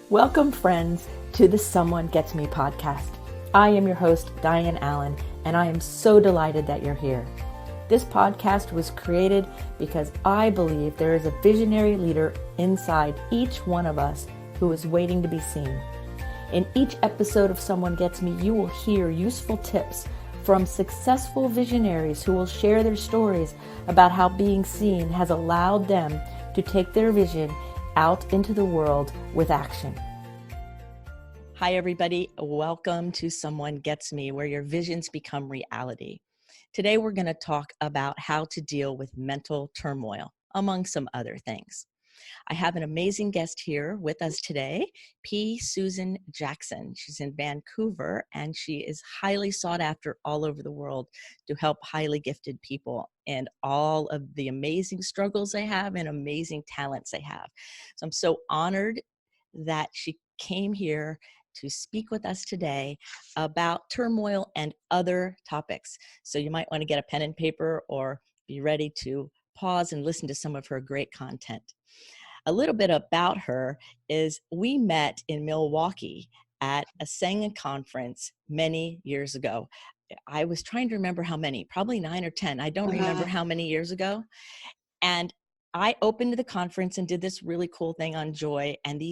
Welcome, friends, to the Someone Gets Me podcast. I am your host, Dianne Allen, and I am so delighted that you're here. This podcast was created because I believe there is a visionary leader inside each one of us who is waiting to be seen. In each episode of Someone Gets Me, you will hear useful tips from successful visionaries who will share their stories about how being seen has allowed them to take their vision out into the world with action. Hi, everybody. Welcome to Someone Gets Me, where your visions become reality. Today, we're going to talk about how to deal with mental turmoil, among some other things. I have an amazing guest here with us today, P. Susan Jackson. She's in Vancouver, and she is highly sought after all over the world to help highly gifted people and all of the amazing struggles they have and amazing talents they have. So I'm so honored that she came here to speak with us today about turmoil and other topics. So you might want to get a pen and paper or be ready to pause and listen to some of her great content. A little bit about her is we met in Milwaukee at a singing conference many years ago. I was trying to remember how many, probably 9 or 10. I don't remember how many years ago. And I opened the conference and did this really cool thing on joy. And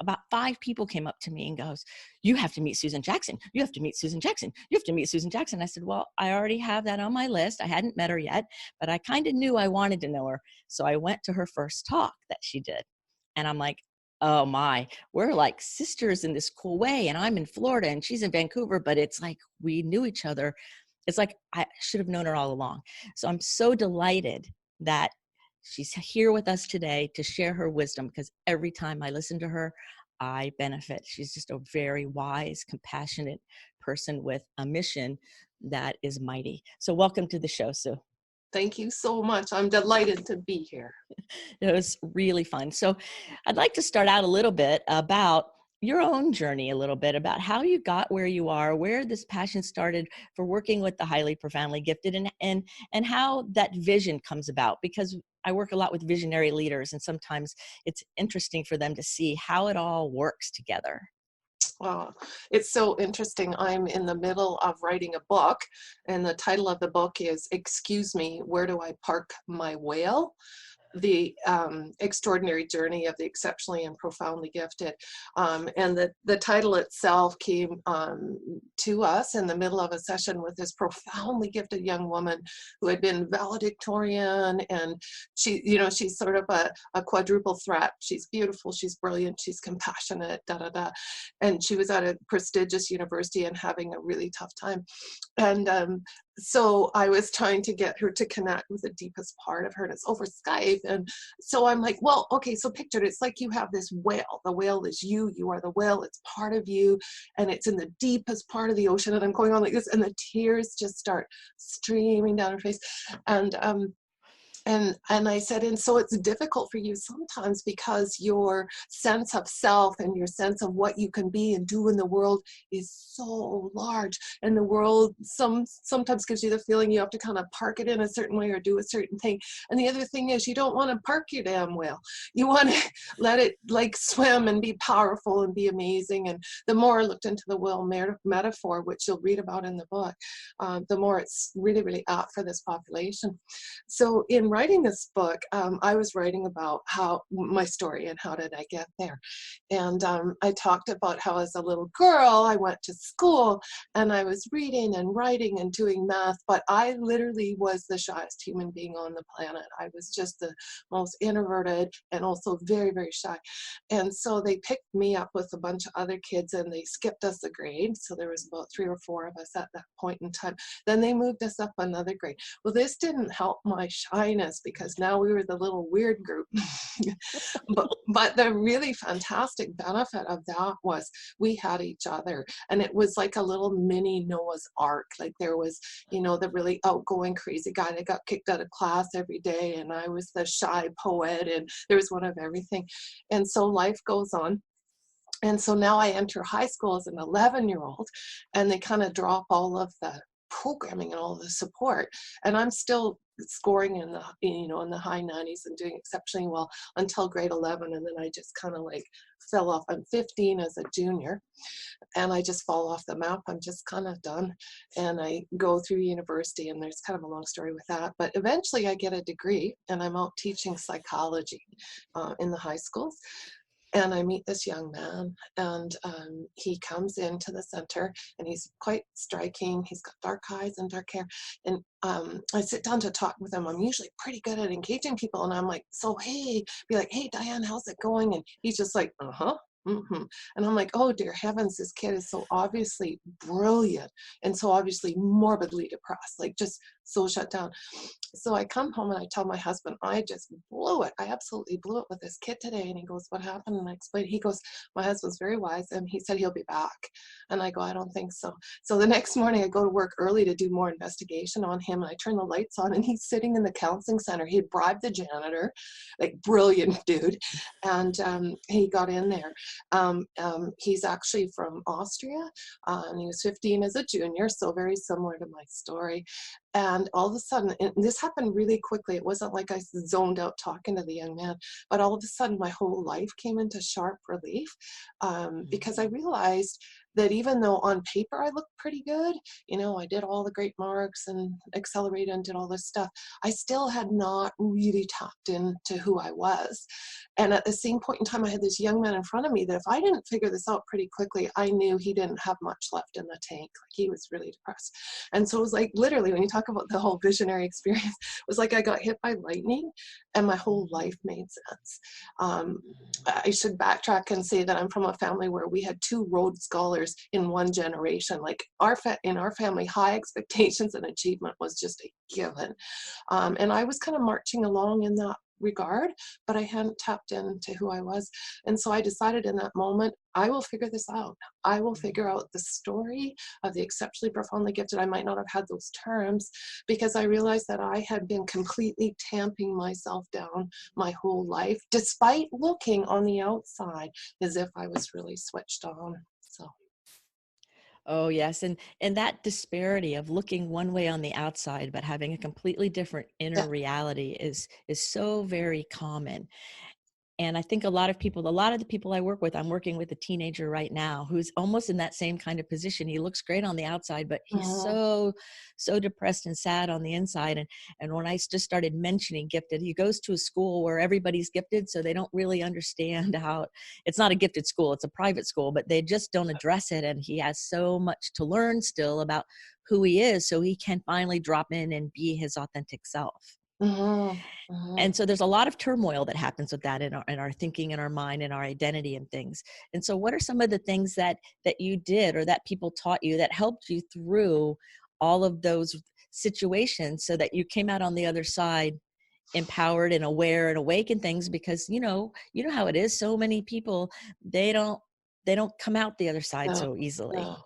about 5 people came up to me and goes, "You have to meet Susan Jackson. You have to meet Susan Jackson. You have to meet Susan Jackson." I said, "Well, I already have that on my list. I hadn't met her yet, but I kind of knew I wanted to know her." So I went to her first talk that she did. And I'm like, oh my, we're like sisters in this cool way. And I'm in Florida and she's in Vancouver, but it's like we knew each other. It's like I should have known her all along. So I'm so delighted that she's here with us today to share her wisdom, because every time I listen to her, I benefit. She's just a very wise, compassionate person with a mission that is mighty. So welcome to the show, Sue. Thank you so much. I'm delighted to be here. It was really fun. So I'd like to start out a little bit about your own journey, a little bit about how you got where you are, where this passion started for working with the highly profoundly gifted, and how that vision comes about, because I work a lot with visionary leaders, and sometimes it's interesting for them to see how it all works together. Oh, it's so interesting. I'm in the middle of writing a book, and the title of the book is "Excuse Me, Where Do I Park My Whale?" The extraordinary journey of the exceptionally and profoundly gifted. And the title itself came to us in the middle of a session with this profoundly gifted young woman who had been valedictorian, and she's sort of a quadruple threat. She's beautiful, she's brilliant, she's compassionate, and she was at a prestigious university and having a really tough time. And so I was trying to get her to connect with the deepest part of her, and it's over Skype. And so I'm like, well, okay, so picture it. It's like you have this whale. The whale is you. You are the whale. It's part of you. And it's in the deepest part of the ocean. And I'm going on like this, and the tears just start streaming down her face. And I said, and so it's difficult for you sometimes because your sense of self and your sense of what you can be and do in the world is so large. And the world sometimes gives you the feeling you have to kind of park it in a certain way or do a certain thing. And the other thing is you don't want to park your damn whale. You want to let it like swim and be powerful and be amazing. And the more I looked into the whale metaphor, which you'll read about in the book, the more it's really, really apt for this population. So in writing this book, I was writing about how my story and how did I get there. And I talked about how as a little girl, I went to school and I was reading and writing and doing math, but I literally was the shyest human being on the planet. I was just the most introverted and also very, very shy. And so they picked me up with a bunch of other kids and they skipped us a grade. So there was about 3 or 4 of us at that point in time. Then they moved us up another grade. Well, this didn't help my shyness because now we were the little weird group. but the really fantastic benefit of that was we had each other, and it was like a little mini Noah's Ark. Like there was, the really outgoing crazy guy that got kicked out of class every day, and I was the shy poet, and there was one of everything. And so life goes on. And so now I enter high school as an 11-year-old, and they kind of drop all of the programming and all the support, and I'm still scoring in the, in the high 90s and doing exceptionally well until grade 11. And then I just kind of like fell off. I'm 15 as a junior, and I just fall off the map. I'm just kind of done. And I go through university, and there's kind of a long story with that. But eventually I get a degree, and I'm out teaching psychology in the high schools. And I meet this young man, and he comes into the center, and he's quite striking. He's got dark eyes and dark hair. And I sit down to talk with him. I'm usually pretty good at engaging people. And I'm like, so, hey, be like, hey, Dianne, how's it going? And he's just like, uh-huh. Mm-hmm. And I'm like, oh, dear heavens, this kid is so obviously brilliant and so obviously morbidly depressed, like just so shut down. So I come home and I tell my husband, I just blew it. I absolutely blew it with this kid today. And he goes, what happened? And I explained. He goes, my husband's very wise, and he said he'll be back. And I go, I don't think so. So the next morning I go to work early to do more investigation on him. And I turn the lights on, and he's sitting in the counseling center. He had bribed the janitor, like brilliant dude. And he got in there. He's actually from Austria, and he was 15 as a junior, so very similar to my story. And all of a sudden, and this happened really quickly. It wasn't like I zoned out talking to the young man, but all of a sudden my whole life came into sharp relief, because I realized that even though on paper I looked pretty good, I did all the great marks and accelerated and did all this stuff, I still had not really tapped into who I was. And at the same point in time, I had this young man in front of me that if I didn't figure this out pretty quickly, I knew he didn't have much left in the tank. Like, he was really depressed. And so it was like, literally, when you talk about the whole visionary experience, it was like I got hit by lightning and my whole life made sense. I should backtrack and say that I'm from a family where we had 2 Rhodes Scholars in one generation. Like in our family, high expectations and achievement was just a given. And I was kind of marching along in that regard, but I hadn't tapped into who I was. And so I decided in that moment, I will figure this out. I will figure out the story of the exceptionally profoundly gifted. I might not have had those terms, because I realized that I had been completely tamping myself down my whole life, despite looking on the outside as if I was really switched on. So. Oh, yes. And that disparity of looking one way on the outside, but having a completely different inner Yeah. reality is so very common. And I think a lot of the people I work with, I'm working with a teenager right now who's almost in that same kind of position. He looks great on the outside, but he's Mhm. so depressed and sad on the inside. And when I just started mentioning gifted, he goes to a school where everybody's gifted, so they don't really understand how it's not a gifted school, it's a private school, but they just don't address it. And he has so much to learn still about who he is, so he can finally drop in and be his authentic self. Mhm. Mhm. And so there's a lot of turmoil that happens with that in our thinking, in our mind, in our identity and things. And so what are some of the things that you did or that people taught you that helped you through all of those situations so that you came out on the other side empowered and aware and awake and things? Because you know how it is. So many people, they don't come out the other side No, so easily. no.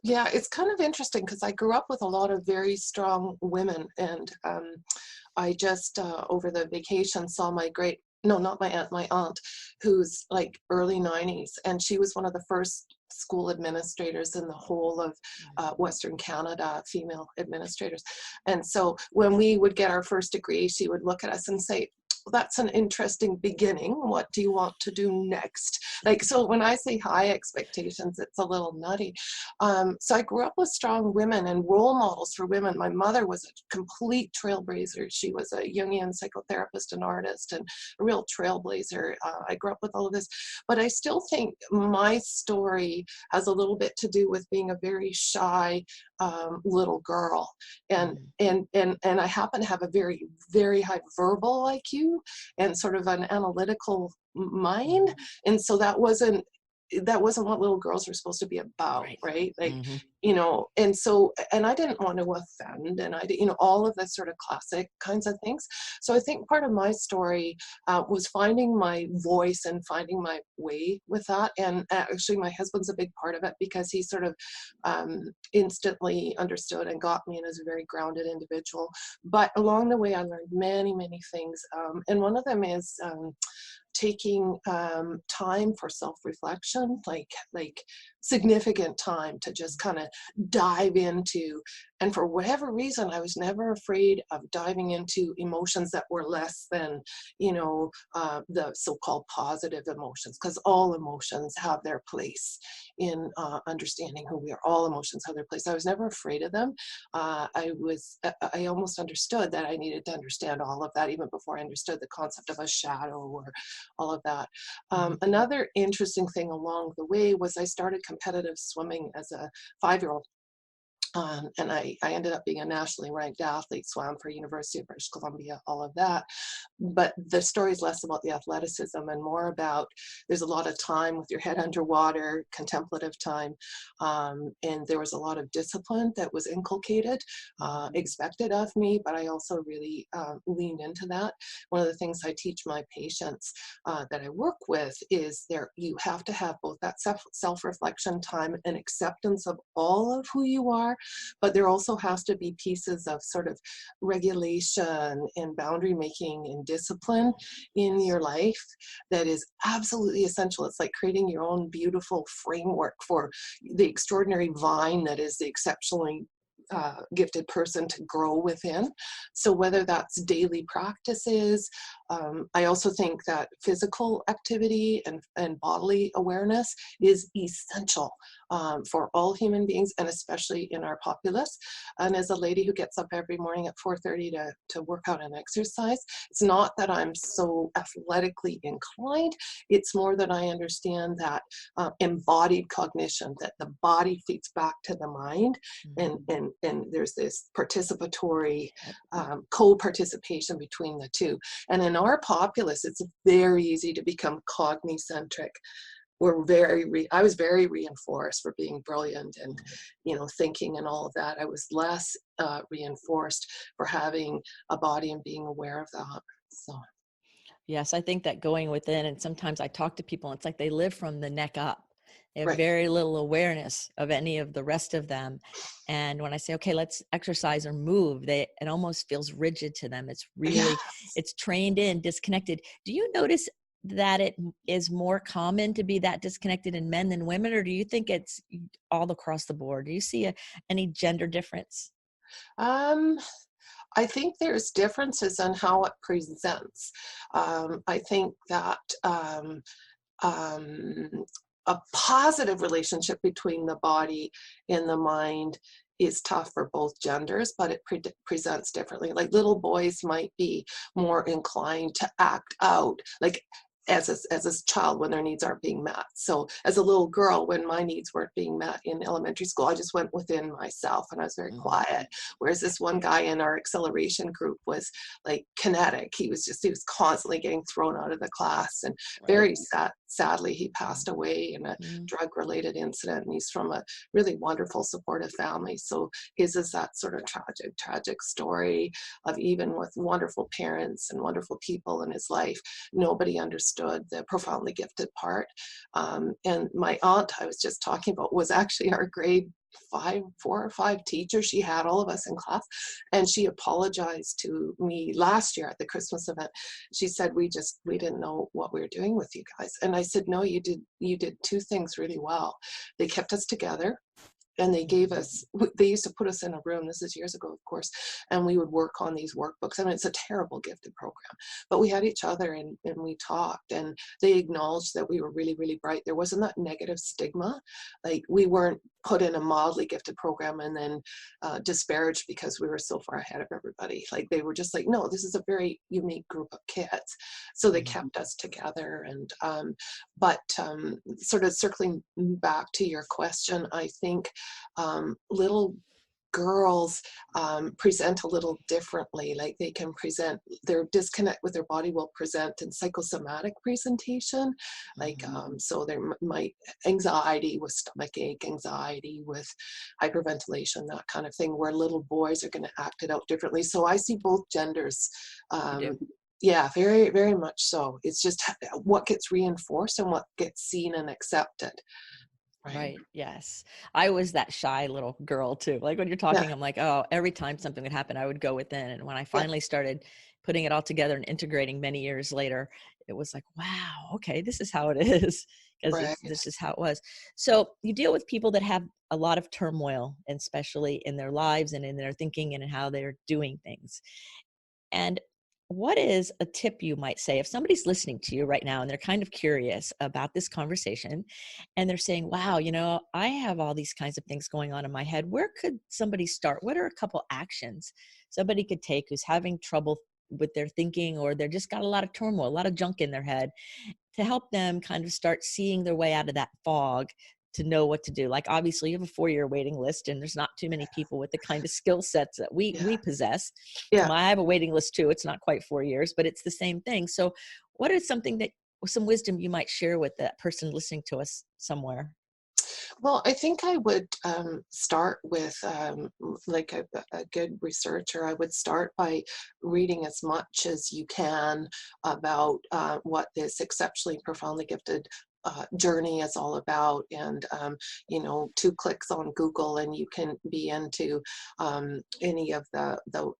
Yeah, it's kind of interesting because I grew up with a lot of very strong women, and I just over the vacation saw no, not my aunt, who's like early 90s, and she was one of the first school administrators in the whole of Western Canada, female administrators. And so when we would get our first degree, she would look at us and say, well, that's an interesting beginning. What do you want to do next? Like, so when I say high expectations, it's a little nutty. So I grew up with strong women and role models for women. My mother was a complete trailblazer. She was a Jungian psychotherapist and artist and a real trailblazer. I grew up with all of this, but I still think my story has a little bit to do with being a very shy little girl. And I happen to have a very, very high verbal IQ and sort of an analytical mind. And so that wasn't what little girls were supposed to be about, right? Like, Mm-hmm. And so, and I didn't want to offend, and I did, all of the sort of classic kinds of things. So I think part of my story was finding my voice and finding my way with that. And actually my husband's a big part of it, because he sort of instantly understood and got me, and is a very grounded individual. But along the way, I learned many, many things. And one of them is taking time for self-reflection, like significant time to just kind of dive into And for whatever reason, I was never afraid of diving into emotions that were less than, the so-called positive emotions, because all emotions have their place in understanding who we are. All emotions have their place. I was never afraid of them. I almost understood that I needed to understand all of that even before I understood the concept of a shadow or all of that. Another interesting thing along the way was I started competitive swimming as a 5-year-old. And I ended up being a nationally ranked athlete, swam for University of British Columbia, all of that. But the story is less about the athleticism and more about there's a lot of time with your head underwater, contemplative time. And there was a lot of discipline that was inculcated, expected of me, but I also really leaned into that. One of the things I teach my patients that I work with is you have to have both that self-reflection time and acceptance of all of who you are, but there also has to be pieces of sort of regulation and boundary making and discipline in your life that is absolutely essential. It's like creating your own beautiful framework for the extraordinary vine that is the exceptionally gifted person to grow within. So whether that's daily practices, I also think that physical activity and bodily awareness is essential for all human beings, and especially in our populace. And as a lady who gets up every morning at 4:30 to work out and exercise, it's not that I'm so athletically inclined, it's more that I understand that embodied cognition, that the body feeds back to the mind, and there's this participatory co-participation between the two. And in our populace, it's very easy to become cognicentric. I was very reinforced for being brilliant and, thinking and all of that. I was less reinforced for having a body and being aware of that. So. Yes, I think that going within, and sometimes I talk to people, it's like they live from the neck up. They have Right. very little awareness of any of the rest of them. And when I say, okay, let's exercise or move, it almost feels rigid to them. It's really, Yes. it's trained in, disconnected. Do you notice that it is more common to be that disconnected in men than women, or do you think it's all across the board? Do you see any gender difference? Um, I think there's differences in how it presents. I think that um, a positive relationship between the body and the mind is tough for both genders, but it presents differently. Like little boys might be more inclined to act out, like as a child when their needs aren't being met. So as a little girl, when my needs weren't being met in elementary school, I just went within myself and I was very quiet. Whereas this one guy in our acceleration group was like kinetic. He was constantly getting thrown out of the class, and very sadly, he passed away in a drug-related incident, and he's from a really wonderful, supportive family. So his is that sort of tragic story of, even with wonderful parents and wonderful people in his life, nobody understood the profoundly gifted part. And my aunt, I was just talking about, was actually our grade 4 or 5 teacher. She had all of us in class, and she apologized to me last year at the Christmas event. She said, we didn't know what we were doing with you guys. And I said, no, you did 2 things really well. They kept us together, and they used to put us in a room, this is years ago, of course, and we would work on these workbooks. I mean, it's a terrible gifted program, but we had each other, and we talked, and they acknowledged that we were really, really bright. There wasn't that negative stigma. Like, we weren't put in a mildly gifted program and then disparaged because we were so far ahead of everybody. Like, they were just like, no, this is a very unique group of kids. So they kept us together. And but sort of circling back to your question, I think little girls present a little differently. Like, they can present, their disconnect with their body will present in psychosomatic presentation. Like, so there might anxiety with stomach ache, anxiety with hyperventilation, that kind of thing, where little boys are going to act it out differently. So I see both genders. Yeah, very, very much so. It's just what gets reinforced and what gets seen and accepted. Right. Yes. I was that shy little girl too. Like, when you're Yeah. talking, I'm like, oh, every time something would happen, I would go within. And when I Yeah. finally started putting it all together and integrating many years later, it was like, wow, okay, this is how it is, because Right. this is how it was. So you deal with people that have a lot of turmoil, and especially in their lives and in their thinking and in how they're doing things. And what is a tip you might say if somebody's listening to you right now and they're kind of curious about this conversation and they're saying, wow, I have all these kinds of things going on in my head. Where could somebody start? What are a couple actions somebody could take who's having trouble with their thinking, or they're just got a lot of turmoil, a lot of junk in their head, to help them kind of start seeing their way out of that fog, to know what to do? Like, obviously you have a 4-year waiting list, and there's not too many people with the kind of skill sets that we Yeah. possess. Yeah. I have a waiting list too. It's not quite 4 years, but it's the same thing. So what is something that, some wisdom you might share with that person listening to us somewhere? Well, I think I would start with, like a good researcher, I would start by reading as much as you can about what this exceptionally profoundly gifted journey is all about. And, 2 clicks on Google and you can be into any of the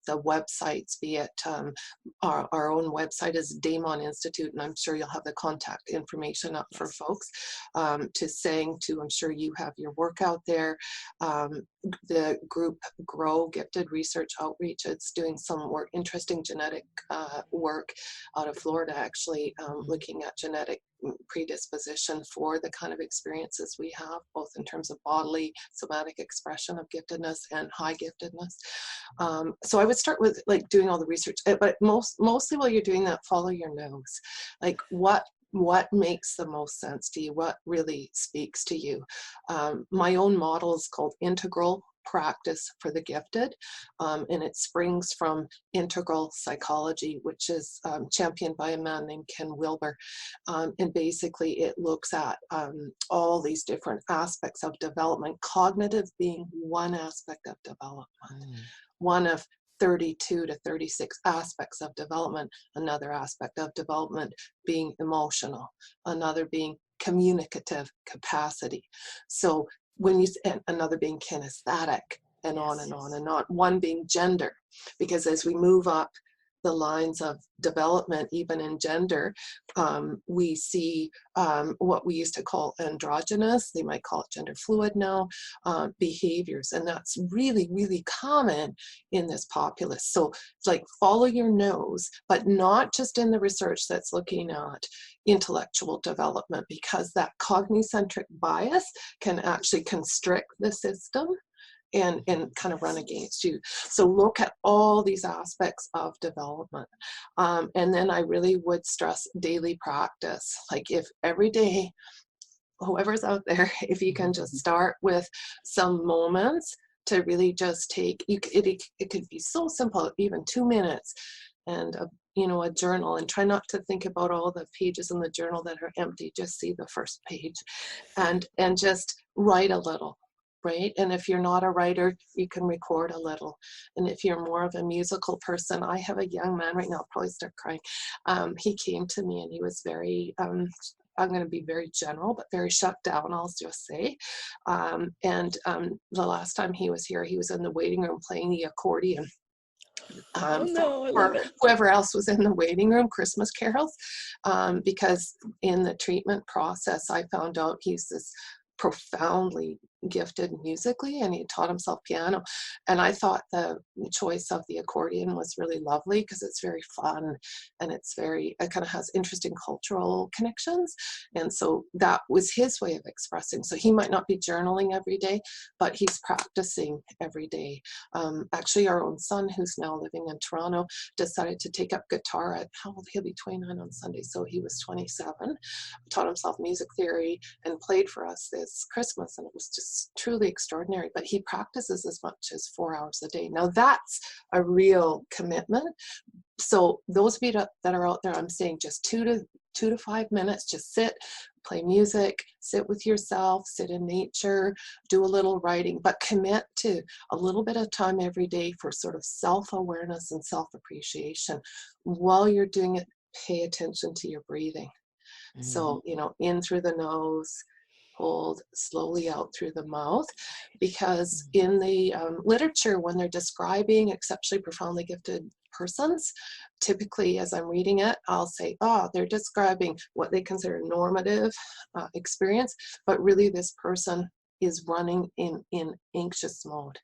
websites, be it our own website is Damon Institute, and I'm sure you'll have the contact information up for Yes. folks, to saying to, I'm sure you have your work out there. The group Grow Gifted Research Outreach, it's doing some more interesting genetic work out of Florida, actually, looking at genetic predisposition for the kind of experiences we have, both in terms of bodily somatic expression of giftedness and high giftedness. So I would start with like doing all the research, but mostly while you're doing that, follow your nose. Like what makes the most sense to you? What really speaks to you? My own model is called Integral Practice for the Gifted, and it springs from integral psychology, which is championed by a man named Ken Wilber. And basically it looks at all these different aspects of development, cognitive being one aspect of development, one of 32 to 36 aspects of development, another aspect of development being emotional, another being communicative capacity. So when you, and another being kinesthetic, and on and on and on, one being gender, because as we move up the lines of development, even in gender, we see what we used to call androgynous, they might call it gender fluid now, behaviors. And that's really, really common in this populace. So it's like follow your nose, but not just in the research that's looking at intellectual development, because that cognicentric bias can actually constrict the system and kind of run against you. So look at all these aspects of development. And then I really would stress daily practice. Like if every day, whoever's out there, if you can just start with some moments to really just take, it could be so simple, even 2 minutes, and a journal, and try not to think about all the pages in the journal that are empty. Just see the first page and just write a little. Right? And if you're not a writer, you can record a little. And if you're more of a musical person, I have a young man right now, I'll probably start crying. He came to me and he was very, I'm going to be very general, but very shut down, I'll just say. The last time he was here, he was in the waiting room playing the accordion. Oh no, I love For it. whoever else was in the waiting room, Christmas carols, because in the treatment process, I found out he's this profoundly gifted musically, and he taught himself piano. And I thought the choice of the accordion was really lovely because it's very fun and it kind of has interesting cultural connections. And so that was his way of expressing. So he might not be journaling every day, but he's practicing every day. Actually, our own son, who's now living in Toronto, decided to take up guitar at, how old? He'll be 29 on Sunday. So he was 27, taught himself music theory and played for us this Christmas. And it was just truly extraordinary. But he practices as much as 4 hours a day. Now that's a real commitment. So those of you that are out there, I'm saying just 2 to 5 minutes, just sit, play music, sit with yourself, sit in nature, do a little writing, but commit to a little bit of time every day for sort of self-awareness and self-appreciation. While you're doing it, pay attention to your breathing. So, in through the nose, hold slowly out through the mouth, because in the literature, when they're describing exceptionally profoundly gifted persons. Typically, as I'm reading it, I'll say, oh, they're describing what they consider normative experience, but really this person is running in anxious mode.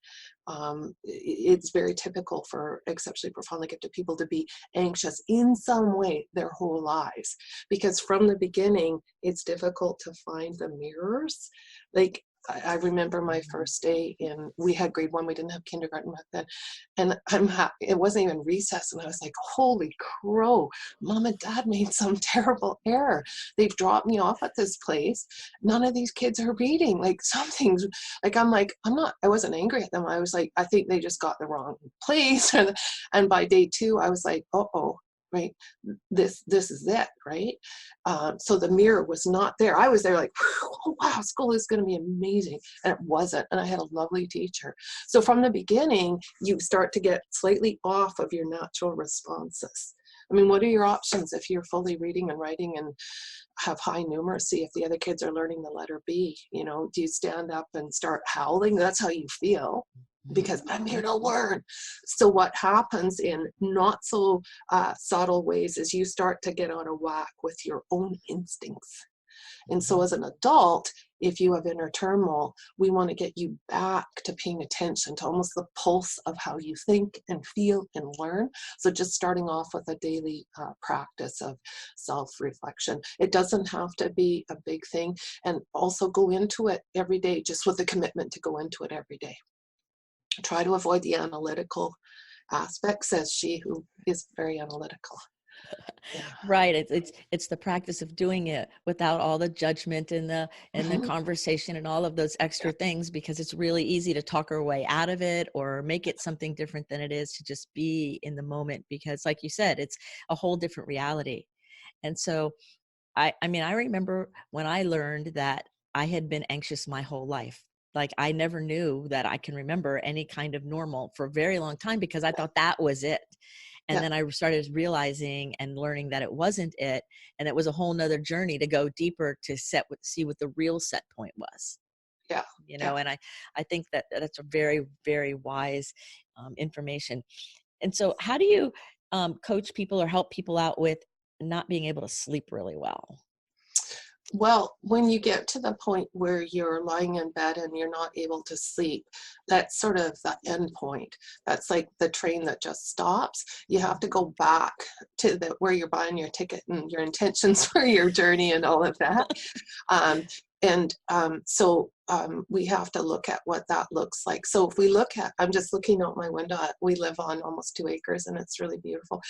It's very typical for exceptionally profoundly gifted people to be anxious in some way their whole lives, because from the beginning, it's difficult to find the mirrors. Like, I remember my first day we had grade 1, we didn't have kindergarten back then. And it wasn't even recess. And I was like, holy crow, mom and dad made some terrible error. They've dropped me off at this place. None of these kids are reading. Like, something's like, I wasn't angry at them. I was like, I think they just got the wrong place. And by day 2, I was like, uh-oh. Right, this is it, right? So the mirror was not there. I was there like, oh, wow, school is going to be amazing, and it wasn't. And I had a lovely teacher. So from the beginning, you start to get slightly off of your natural responses. I mean, what are your options if you're fully reading and writing and have high numeracy? If the other kids are learning the letter B, do you stand up and start howling? That's how you feel, because I'm here to learn. So what happens in not so subtle ways is you start to get out of whack with your own instincts. And so as an adult, if you have inner turmoil, we want to get you back to paying attention to almost the pulse of how you think and feel and learn. So just starting off with a daily practice of self-reflection. It doesn't have to be a big thing. And also go into it every day, just with a commitment to go into it every day. Try to avoid the analytical aspect, says she who is very analytical. Yeah. Right. It's the practice of doing it without all the judgment and the conversation and all of those extra things, because it's really easy to talk our way out of it or make it something different than it is, to just be in the moment, because like you said, it's a whole different reality. And so I mean, I remember when I learned that I had been anxious my whole life. Like, I never knew that I can remember any kind of normal for a very long time, because I thought that was it. And then I started realizing and learning that it wasn't it. And it was a whole nother journey to go deeper to see what the real set point was. Yeah. And I think that that's a very, very wise information. And so how do you coach people or help people out with not being able to sleep really well? Well, when you get to the point where you're lying in bed and you're not able to sleep, that's sort of the end point. That's like the train that just stops. You have to go back to where you're buying your ticket and your intentions for your journey and all of that. So we have to look at what that looks like. So if we look at, I'm just looking out my window, we live on almost 2 acres and it's really beautiful,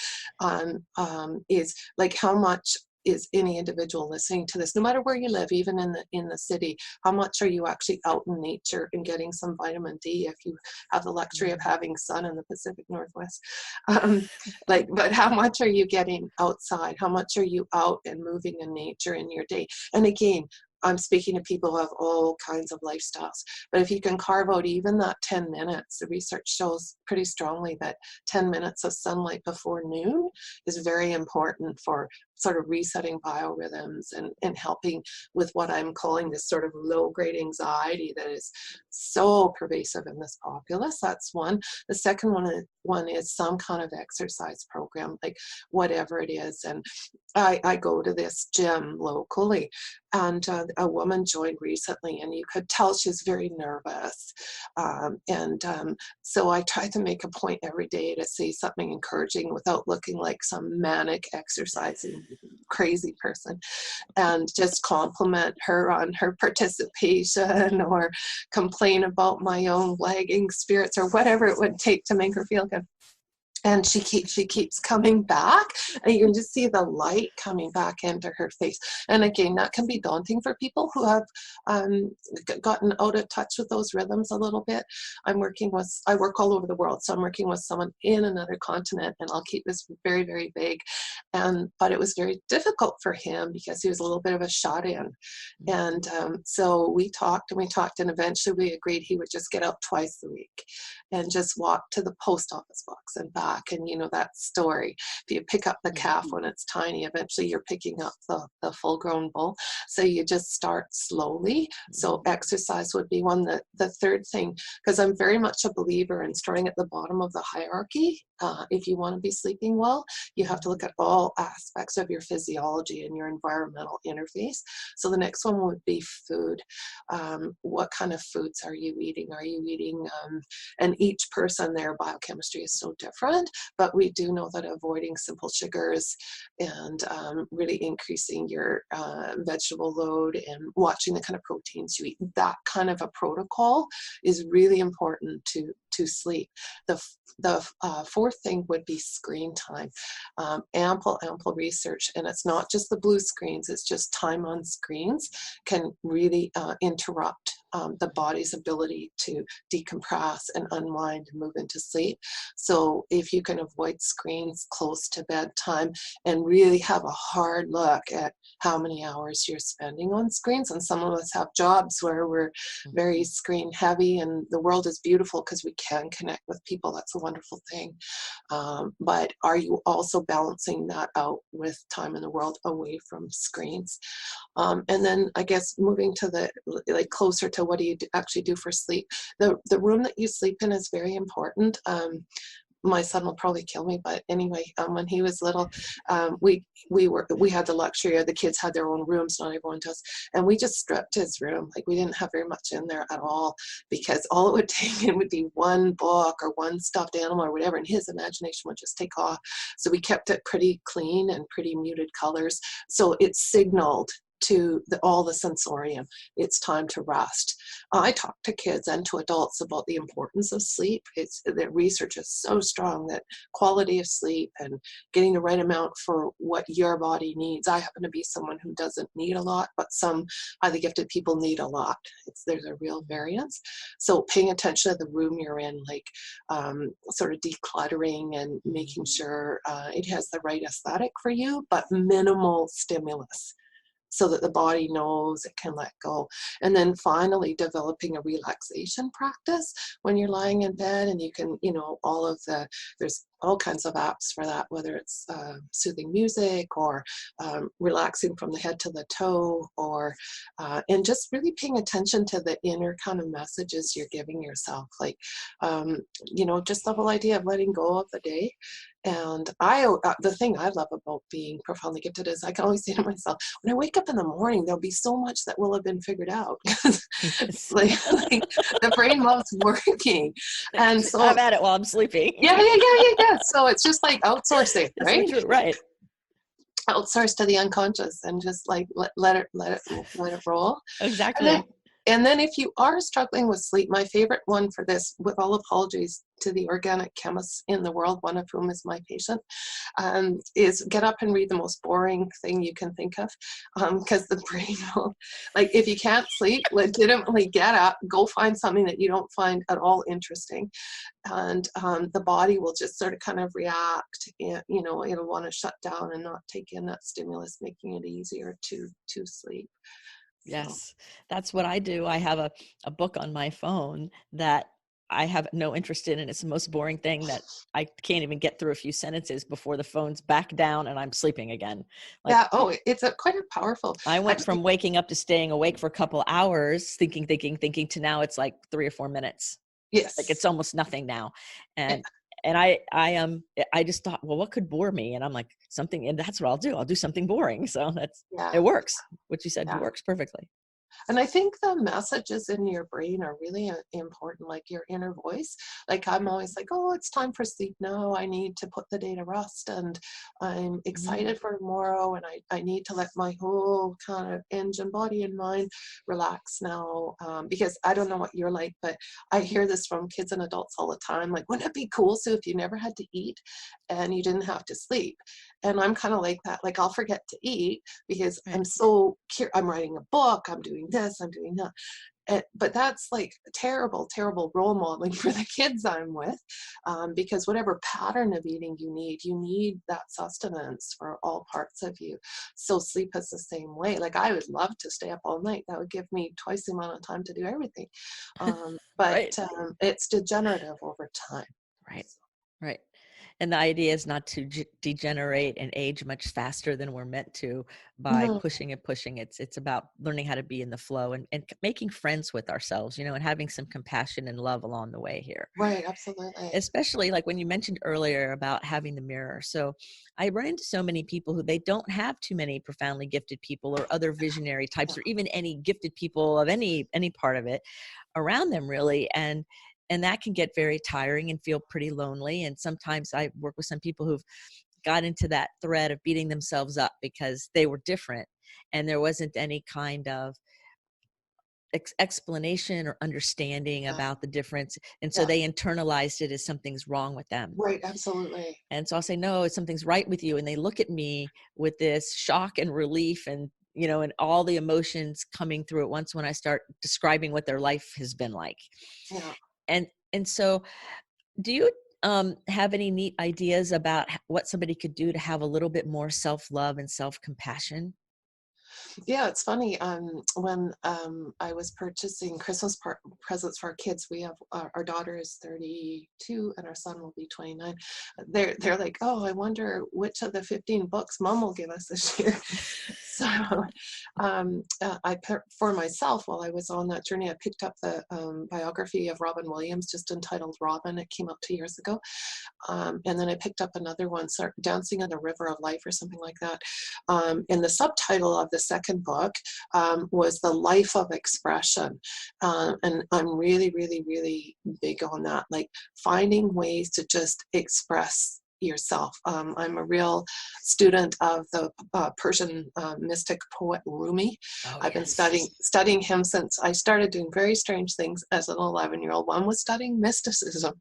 is like, how much is any individual listening to this, no matter where you live, even in the city, how much are you actually out in nature and getting some vitamin D if you have the luxury of having sun in the Pacific Northwest? But how much are you getting outside? How much are you out and moving in nature in your day? And again, I'm speaking to people who have all kinds of lifestyles. But if you can carve out even that 10 minutes, the research shows pretty strongly that 10 minutes of sunlight before noon is very important for sort of resetting biorhythms and helping with what I'm calling this sort of low-grade anxiety that is so pervasive in this populace. That's one. The second one is some kind of exercise program, like whatever it is. And I go to this gym locally, and a woman joined recently, and you could tell she's very nervous. So I try to make a point every day to say something encouraging without looking like some manic exercising crazy person, and just compliment her on her participation or complain about my own lagging spirits or whatever it would take to make her feel good. And she keeps coming back, and you can just see the light coming back into her face. And again, that can be daunting for people who have gotten out of touch with those rhythms a little bit. I work all over the world, so I'm working with someone in another continent, and I'll keep this very, very vague. But it was very difficult for him because he was a little bit of a shut-in. And so we talked, and eventually we agreed he would just get out twice a week and just walk to the post office box and back back. And you know that story. If you pick up the calf when it's tiny, eventually you're picking up the full-grown bull. So you just start slowly. So exercise would be one. The third thing, because I'm very much a believer in starting at the bottom of the hierarchy. If you want to be sleeping well, you have to look at all aspects of your physiology and your environmental interface. So the next one would be food. What kind of foods are you eating? Are you eating, and each person, their biochemistry is so different, but we do know that avoiding simple sugars and really increasing your vegetable load and watching the kind of proteins you eat, that kind of a protocol is really important to sleep. The fourth thing would be screen time. Ample research, and it's not just the blue screens, it's just time on screens can really interrupt the body's ability to decompress and unwind and move into sleep. So if you can avoid screens close to bedtime and really have a hard look at how many hours you're spending on screens, and some of us have jobs where we're very screen heavy, and the world is beautiful because we can connect with people. That's a wonderful thing. But are you also balancing that out with time in the world away from screens? And then I guess moving to the closer to what do you actually do for sleep. The room that you sleep in is very important. My son will probably kill me, but anyway, when he was little, we had the luxury of the kids had their own rooms, not everyone does, and we just stripped his room. Like we didn't have very much in there at all, because all it would take it would be one book or one stuffed animal or whatever, and his imagination would just take off. So we kept it pretty clean and pretty muted colors, so it signaled to all the sensorium, it's time to rest. I talk to kids and to adults about the importance of sleep. The research is so strong that quality of sleep and getting the right amount for what your body needs. I happen to be someone who doesn't need a lot, but some highly gifted people need a lot. There's a real variance. So paying attention to the room you're in, like sort of decluttering and making sure it has the right aesthetic for you, but minimal stimulus, so that the body knows it can let go. And then finally, developing a relaxation practice when you're lying in bed, and you can, there's all kinds of apps for that, whether it's soothing music or relaxing from the head to the toe, or and just really paying attention to the inner kind of messages you're giving yourself, like just the whole idea of letting go of the day. And the thing I love about being profoundly gifted is I can always say to myself, when I wake up in the morning, there'll be so much that will have been figured out. Yes. like the brain loves working, and so I'm at it while I'm sleeping. yeah. So it's just like outsourcing, That's right? so true, right? Outsource to the unconscious and just like let it roll. Exactly. And then if you are struggling with sleep, my favorite one for this, with all apologies to the organic chemists in the world, one of whom is my patient, is get up and read the most boring thing you can think of, because the brain will, like, if you can't sleep, legitimately get up, go find something that you don't find at all interesting, and the body will just sort of kind of react, and, it'll want to shut down and not take in that stimulus, making it easier to sleep. Yes, that's what I do. I have a book on my phone that I have no interest in, and it's the most boring thing that I can't even get through a few sentences before the phone's back down and I'm sleeping again. Like, Yeah. Oh, it's quite a powerful. I went Actually, from waking up to staying awake for a couple hours, thinking, to now it's like 3 or 4 minutes. Like it's yes. almost nothing now. And I just thought, well, what could bore me? And I'm like, something, and that's what I'll do. I'll do something boring. So it Yeah. works. What you said Yeah. works perfectly. And I think the messages in your brain are really important, like your inner voice. Like I'm always like, oh, it's time for sleep now. I need to put the day to rest, and I'm excited for tomorrow, and I need to let my whole kind of engine, body and mind relax now. Because I don't know what you're like, but I hear this from kids and adults all the time. Like, wouldn't it be cool, Sue, if you never had to eat and you didn't have to sleep? And I'm kind of like that. Like I'll forget to eat because Right. I'm so I'm writing a book, I'm doing this, I'm doing that. But that's like terrible, terrible role modeling for the kids I'm with, because whatever pattern of eating you need that sustenance for all parts of you. So sleep is the same way. Like I would love to stay up all night. That would give me twice the amount of time to do everything. But Right. it's degenerative over time. Right. Right. And the idea is not to degenerate and age much faster than we're meant to by No, pushing and pushing. It's about learning how to be in the flow and making friends with ourselves, and having some compassion and love along the way here. right, absolutely. Especially like when you mentioned earlier about having the mirror. So I run into so many people who they don't have too many profoundly gifted people or other visionary types or even any gifted people of any part of it around them really. And that can get very tiring and feel pretty lonely. And sometimes I work with some people who've got into that thread of beating themselves up because they were different and there wasn't any kind of explanation or understanding Yeah, about the difference. And so yeah, they internalized it as something's wrong with them. right, absolutely. And so I'll say, no, something's right with you. And they look at me with this shock and relief and all the emotions coming through at once when I start describing what their life has been like. Yeah. And so do you have any neat ideas about what somebody could do to have a little bit more self-love and self-compassion? Yeah, it's funny. When I was purchasing Christmas presents for our kids, we have our daughter is 32 and our son will be 29. They're like, oh, I wonder which of the 15 books Mom will give us this year. So for myself, while I was on that journey, I picked up the biography of Robin Williams, just entitled Robin. It came out 2 years ago. And then I picked up another one, Dancing on the River of Life or something like that. And the subtitle of the second book was The Life of Expression. And I'm really, really, really big on that, like finding ways to just express yourself. I'm a real student of the Persian mystic poet Rumi. Oh, I've been yes. studying him since I started doing very strange things as an 11-year-old. One was studying mysticism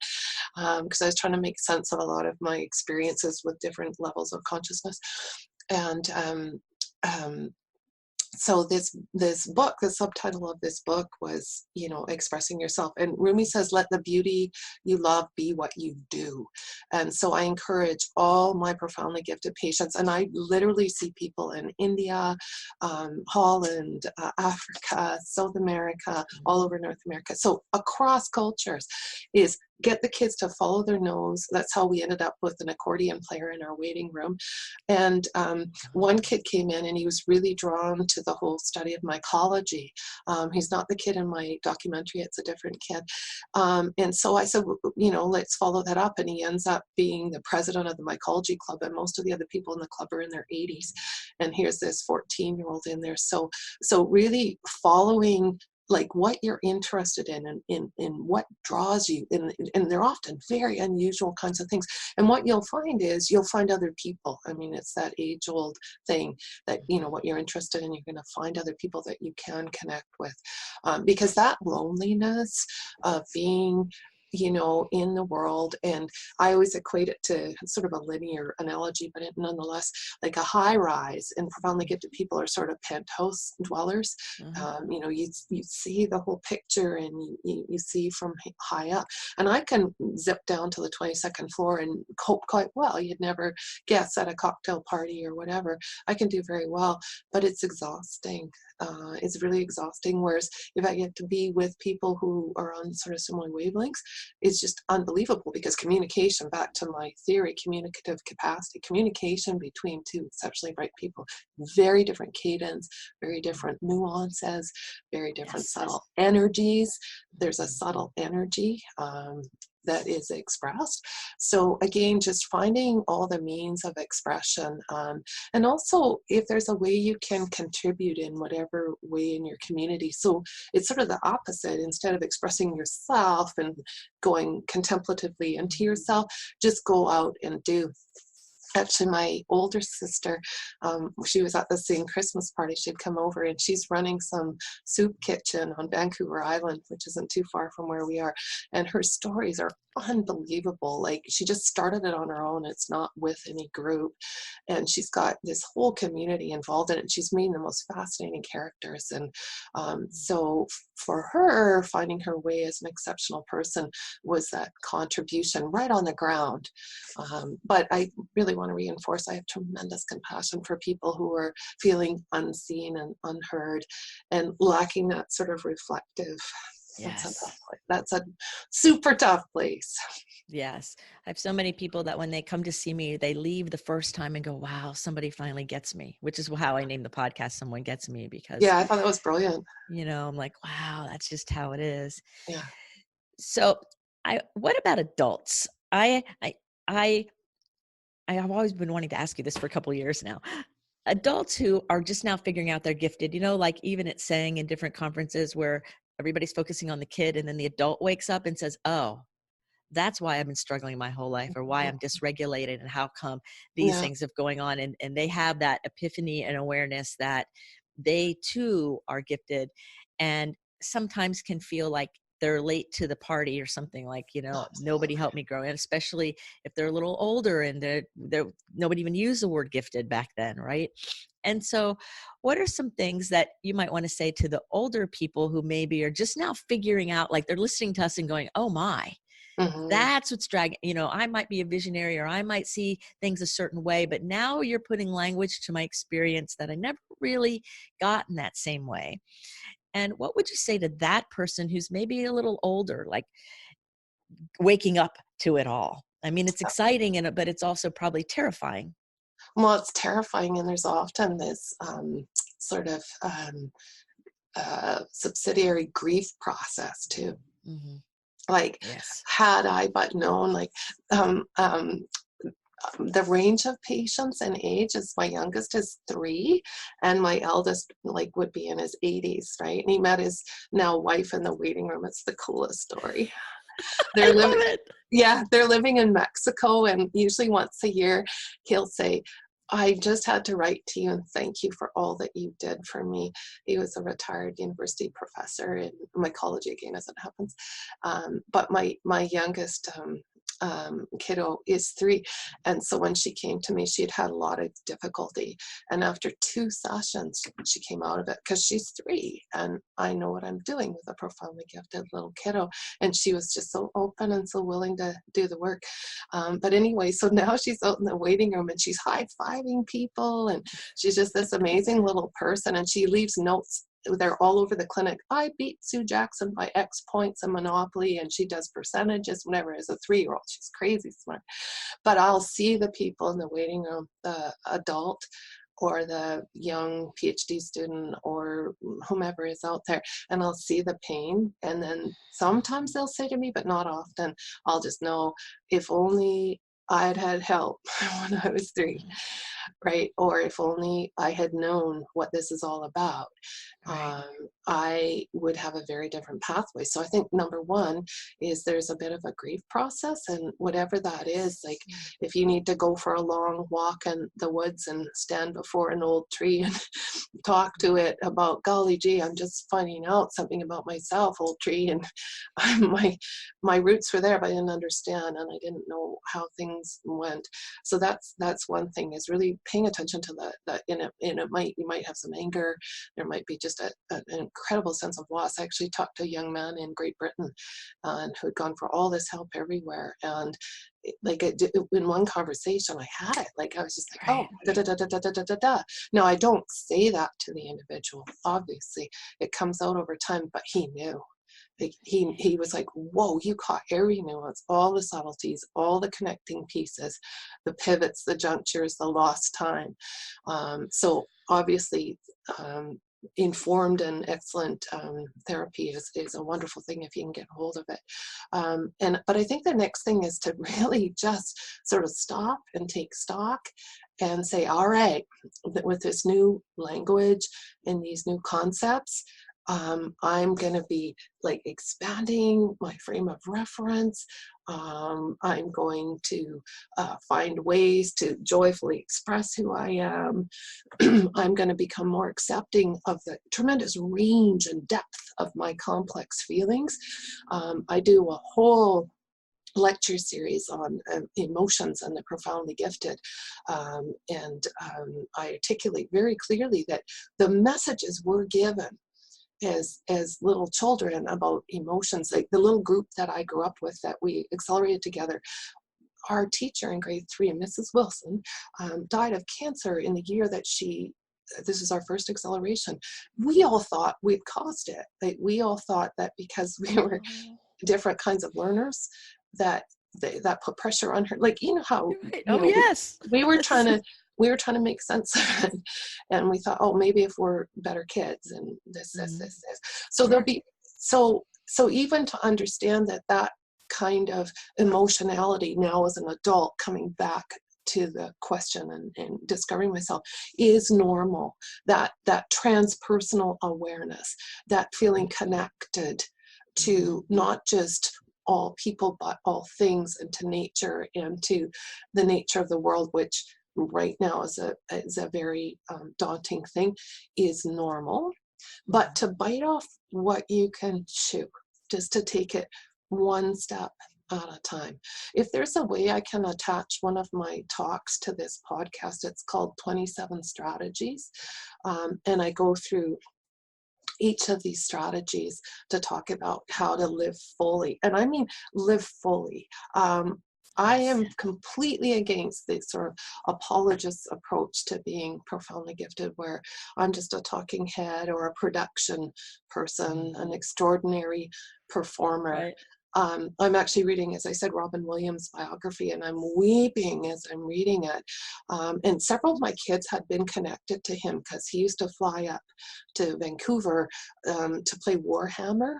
because I was trying to make sense of a lot of my experiences with different levels of consciousness. And um, so this book, the subtitle of this book was, expressing yourself. And Rumi says, let the beauty you love be what you do. And so I encourage all my profoundly gifted patients, and I literally see people in India, Holland, Africa, South America, all over North America. So across cultures is get the kids to follow their nose. That's how we ended up with an accordion player in our waiting room. And one kid came in and he was really drawn to the whole study of mycology. He's not the kid in my documentary, it's a different kid. And so I said, let's follow that up. And he ends up being the president of the mycology club. And most of the other people in the club are in their 80s. And here's this 14-year-old in there. So really following like what you're interested in what draws you, and they're often very unusual kinds of things. And what you'll find is you'll find other people. I mean, it's that age-old thing that, what you're interested in, you're going to find other people that you can connect with. Because that loneliness of being in the world. And I always equate it to sort of a linear analogy, but nonetheless, like a high rise, and profoundly gifted people are sort of penthouse dwellers. Mhm. You see the whole picture and you see from high up. And I can zip down to the 22nd floor and cope quite well. You'd never guess at a cocktail party or whatever. I can do very well, but it's exhausting. It's really exhausting. Whereas if I get to be with people who are on sort of similar wavelengths, it's just unbelievable, because communication, back to my theory, communicative capacity, communication between two exceptionally bright people, very different cadence, very different nuances, very different Yes. subtle energies. There's a subtle energy that is expressed. So again, just finding all the means of expression, and also if there's a way you can contribute in whatever way in your community. So it's sort of the opposite. Instead of expressing yourself and going contemplatively into yourself, just go out and do. Actually, my older sister, she was at the same Christmas party. She'd come over, and she's running some soup kitchen on Vancouver Island, which isn't too far from where we are. And her stories are unbelievable. Like, she just started it on her own. It's not with any group. And she's got this whole community involved in it. She's meeting the most fascinating characters. And so for her, finding her way as an exceptional person was that contribution right on the ground. But I really want to reinforce, I have tremendous compassion for people who are feeling unseen and unheard and lacking that sort of reflective That's a tough Yes. place. That's a super tough place. Yes. I have so many people that when they come to see me, they leave the first time and go, wow, somebody finally gets me, which is how I named the podcast, Someone Gets Me, because, Yeah, I thought that was brilliant. I'm like, wow, that's just how it is. Yeah. So what about adults? I have always been wanting to ask you this for a couple of years now. Adults who are just now figuring out they're gifted, like even it's saying in different conferences where everybody's focusing on the kid and then the adult wakes up and says, oh, that's why I've been struggling my whole life, or why I'm dysregulated, and how come these Yeah. things have going on. And they have that epiphany and awareness that they too are gifted, and sometimes can feel like they're late to the party or something, like, nobody Absolutely. helped me grow. And especially if they're a little older and they're nobody even used the word gifted back then. Right. And so what are some things that you might want to say to the older people who maybe are just now figuring out, like they're listening to us and going, oh my, Hmm. that's what's dragging, I might be a visionary, or I might see things a certain way, but now you're putting language to my experience that I never really got in that same way. And what would you say to that person who's maybe a little older, like waking up to it all? I mean, it's exciting, but it's also probably terrifying. Well, it's terrifying, and there's often this sort of subsidiary grief process too. Hmm. Like, Yes. had I but known, like, um, um, the range of patients and age is my youngest is 3, and my eldest like would be in his 80s, right? And he met his now wife in the waiting room. It's the coolest story. I They're living, love it. yeah, they're living in Mexico, and usually once a year he'll say, I just had to write to you and thank you for all that you did for me. He was a retired university professor in mycology, again, as it happens. But my youngest kiddo is 3. And so when she came to me, she had had a lot of difficulty. And after 2 sessions, she came out of it because she's 3. And I know what I'm doing with a profoundly gifted little kiddo. And she was just so open and so willing to do the work. But anyway, so now she's out in the waiting room and she's high-fiving people. And she's just this amazing little person. And she leaves notes. They're all over the clinic. I beat Sue Jackson by X points in Monopoly, and she does percentages, whatever. As a 3-year-old, she's crazy smart. But I'll see the people in the waiting room, the adult or the young PhD student or whomever is out there, and I'll see the pain. And then sometimes they'll say to me, but not often, I'll just know, if only I'd had help when I was 3, right? Or if only I had known what this is all about, Right. um, I would have a very different pathway. So I think number one is there's a bit of a grief process, and whatever that is, like if you need to go for a long walk in the woods and stand before an old tree and talk to it about, golly gee, I'm just finding out something about myself, old tree, and my roots were there, but I didn't understand, and I didn't know how things went. So that's one thing, is really paying attention to that. In it, you might have some anger. There might be just an incredible sense of loss. I actually talked to a young man in Great Britain, and who had gone for all this help everywhere, and in one conversation I had it, like I was just like, oh, Right. da da da da da da da da da. No, I don't say that to the individual. Obviously, it comes out over time, but he knew. Like he was like, whoa, you caught every nuance, all the subtleties, all the connecting pieces, the pivots, the junctures, the lost time. So obviously, informed and excellent therapy is a wonderful thing if you can get hold of it. But I think the next thing is to really just sort of stop and take stock and say, all right, with this new language and these new concepts, I'm going to be like expanding my frame of reference. I'm going to find ways to joyfully express who I am. I'm going to become more accepting of the tremendous range and depth of my complex feelings. I do a whole lecture series on emotions and the profoundly gifted. I articulate very clearly that the messages we're given as little children about emotions, like the little group that I grew up with that we accelerated together, our teacher in grade 3, Mrs. Wilson, died of cancer in the year that she this is our first acceleration. We all thought we'd caused it. Like, we all thought that because we were different kinds of learners, that that put pressure on her. Like, you know how, Right. you Oh, know, yes. we were trying to make sense of it, and we thought, oh, maybe if we're better kids and this. So Sure. there'll be so even to understand that kind of emotionality now as an adult, coming back to the question and discovering myself, is normal. That transpersonal awareness, that feeling connected to not just all people but all things, and to nature, and to the nature of the world, which right now is a very daunting thing, is normal. But to bite off what you can chew, just to take it one step at a time. If there's a way I can attach one of my talks to this podcast, it's called 27 Strategies. And I go through each of these strategies to talk about how to live fully. And I mean, live fully. I am completely against the sort of apologist approach to being profoundly gifted, where I'm just a talking head or a production person, an extraordinary performer. Right. I'm actually reading, as I said, Robin Williams' biography, and I'm weeping as I'm reading it. And several of my kids had been connected to him because he used to fly up to Vancouver to play Warhammer,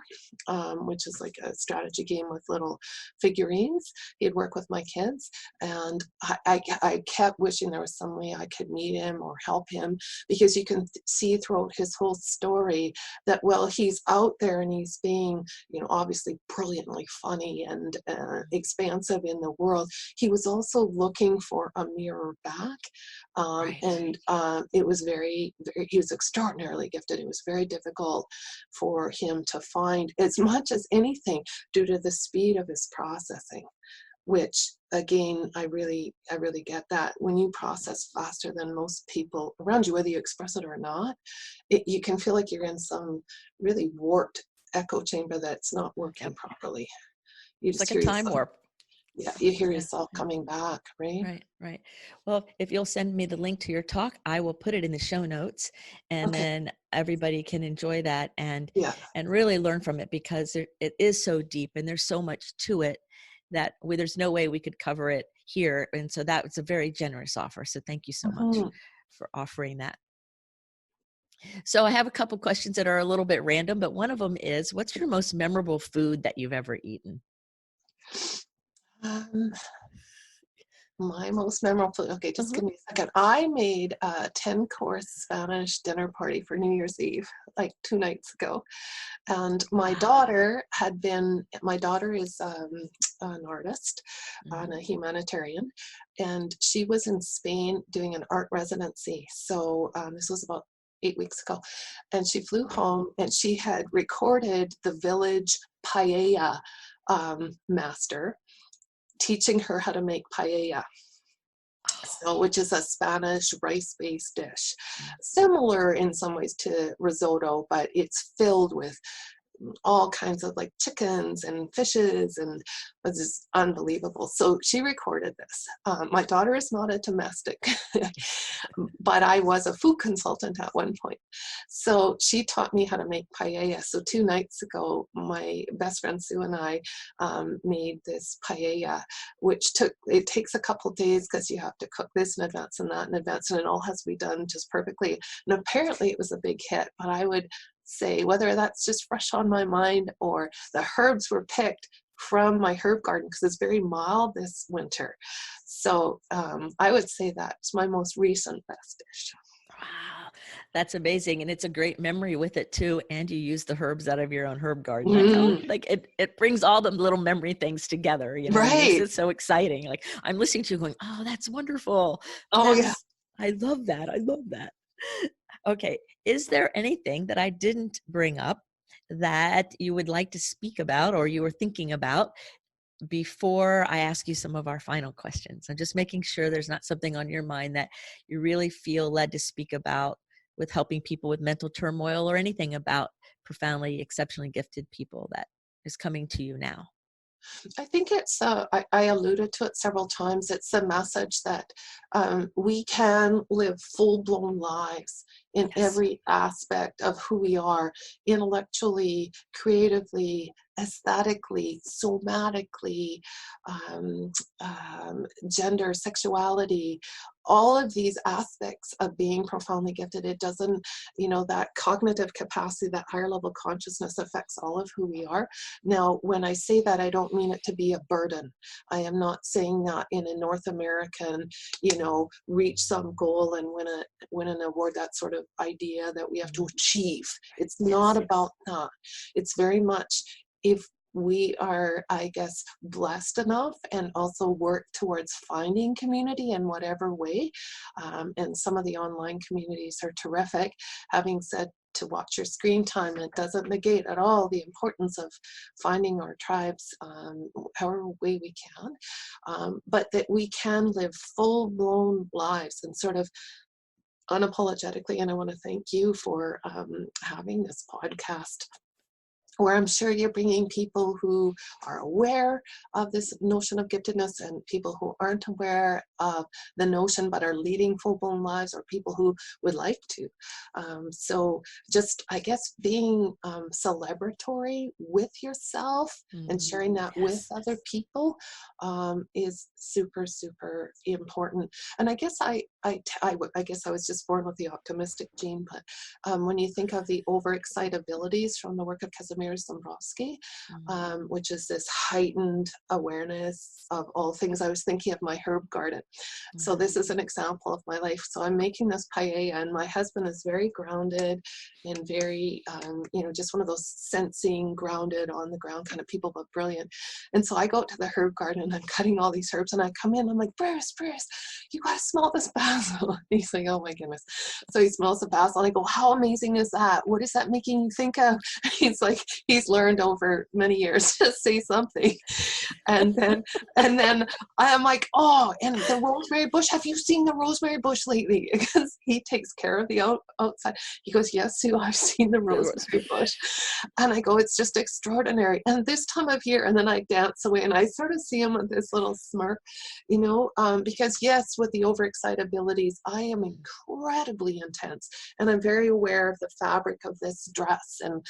which is like a strategy game with little figurines. He'd work with my kids, and I kept wishing there was some way I could meet him or help him, because you can see throughout his whole story that, well, he's out there and he's being, obviously brilliantly funny and expansive in the world, he was also looking for a mirror back. And it was he was extraordinarily gifted. It was very difficult for him to find, as much as anything, due to the speed of his processing, which, again, I really get that. When you process faster than most people around you, whether you express it or not, you can feel like you're in some really warped echo chamber that's not working properly. You It's just like a hear time yourself. warp. Yeah, you hear Yeah. yourself coming back, right? Right. Well, if you'll send me the link to your talk, I will put it in the show notes, and Okay. then everybody can enjoy that and Yeah. really learn from it, because it is so deep and there's so much to it that there's no way we could cover it here. And so that was a very generous offer. So thank you so much Mhm. for offering that. So I have a couple questions that are a little bit random, but one of them is, what's your most memorable food that you've ever eaten? Um, my most memorable food. Okay, just Uh-huh. give me a second. I made a 10-course Spanish dinner party for New Year's Eve, like 2 nights ago. And my daughter is an artist and a humanitarian, and she was in Spain doing an art residency. So this was about 8 weeks ago, and she flew home, and she had recorded the village paella master teaching her how to make paella. So, which is a Spanish rice-based dish, similar in some ways to risotto, but it's filled with all kinds of like chickens and fishes, and it was just unbelievable. So she recorded this. My daughter is not a domestic, but I was a food consultant at one point. So she taught me how to make paella. So 2 nights ago, my best friend Sue and I made this paella, which takes a couple days because you have to cook this in advance and that in advance, and it all has to be done just perfectly. And apparently it was a big hit, but I would say, whether that's just fresh on my mind or the herbs were picked from my herb garden, because it's very mild this winter. So I would say that's my most recent best dish. Wow, that's amazing. And it's a great memory with it too. And you use the herbs out of your own herb garden. That kind of like it brings all the little memory things together, and makes Right. it so exciting. Like, I'm listening to you going, oh, that's wonderful. Oh, yeah. I love that. I love that. Okay. Is there anything that I didn't bring up that you would like to speak about or you were thinking about before I ask you some of our final questions? I'm just making sure there's not something on your mind that you really feel led to speak about with helping people with mental turmoil, or anything about profoundly, exceptionally gifted people that is coming to you now. I think it's, I alluded to it several times. It's the message that we can live full-blown lives in Yes. every aspect of who we are, intellectually, creatively, aesthetically, somatically, um, gender, sexuality, all of these aspects of being profoundly gifted. It doesn't, that cognitive capacity, that higher level consciousness affects all of who we are. Now, when I say that, I don't mean it to be a burden. I am not saying that in a North American, reach some goal and win an award, that sort of idea that we have to achieve. It's not Yes. about that. It's very much, if we are, I guess, blessed enough and also work towards finding community in whatever way. And some of the online communities are terrific. Having said, to watch your screen time, it doesn't negate at all the importance of finding our tribes, however way we can, but that we can live full-blown lives and sort of unapologetically. And I want to thank you for having this podcast, where I'm sure you're bringing people who are aware of this notion of giftedness and people who aren't aware of the notion but are leading full-blown lives, or people who would like to. So just, I guess, being celebratory with yourself and sharing that with Yes. other people is super, super important. And I guess I guess I was just born with the optimistic gene, but when you think of the overexcitabilities from the work of Casimir Dombrowski, which is this heightened awareness of all things. I was thinking of my herb garden. So this is an example of my life. So I'm making this paella, and my husband is very grounded and very, just one of those sensing, grounded, on the ground kind of people, but brilliant. And so I go to the herb garden and I'm cutting all these herbs, and I come in, I'm like, Bruce, you gotta smell this basil. He's like, oh my goodness. So he smells the basil, and I go, how amazing is that? What is that making you think of? He's like, he's learned over many years to say something. And then I'm like, oh, and the rosemary bush, have you seen the rosemary bush lately? Because he takes care of the outside. He goes, yes, Sue, I've seen the rosemary bush. And I go, it's just extraordinary. And this time of year, and then I dance away, and I sort of see him with this little smirk, because yes, with the overexcitabilities, I am incredibly intense, and I'm very aware of the fabric of this dress and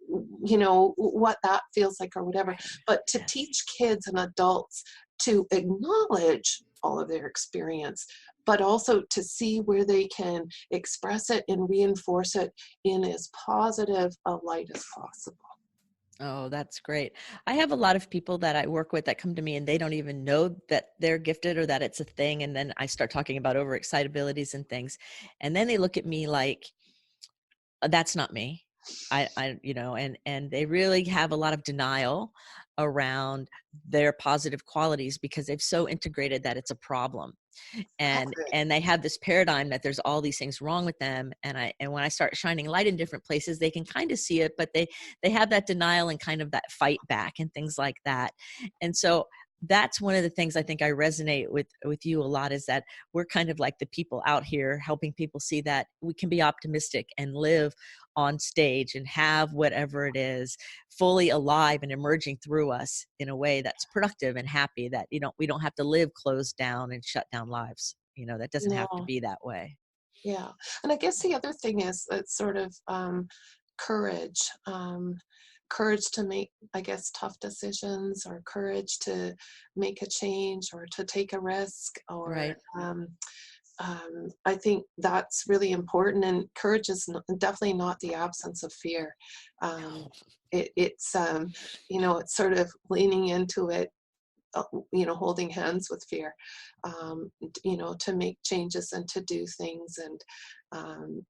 what that feels like or whatever. But to teach kids and adults to acknowledge all of their experience, but also to see where they can express it and reinforce it in as positive a light as possible. Oh, that's great. I have a lot of people that I work with that come to me and they don't even know that they're gifted or that it's a thing. And then I start talking about overexcitabilities and things. And then they look at me like, that's not me. And they really have a lot of denial around their positive qualities because they've so integrated that it's a problem. And they have this paradigm that there's all these things wrong with them. And when I start shining light in different places, they can kind of see it, but they have that denial and kind of that fight back and things like that. And so that's one of the things I think I resonate with you a lot, is that we're kind of like the people out here helping people see that we can be optimistic and live on stage and have whatever it is fully alive and emerging through us in a way that's productive and happy, that we don't have to live closed down and shut down lives. That doesn't have to No, be that way. yeah. And I guess the other thing is that sort of courage. Courage to make, I guess, tough decisions, or courage to make a change, or to take a risk, or Right. I think that's really important. And courage is definitely not the absence of fear. It's sort of leaning into it, holding hands with fear, to make changes and to do things, and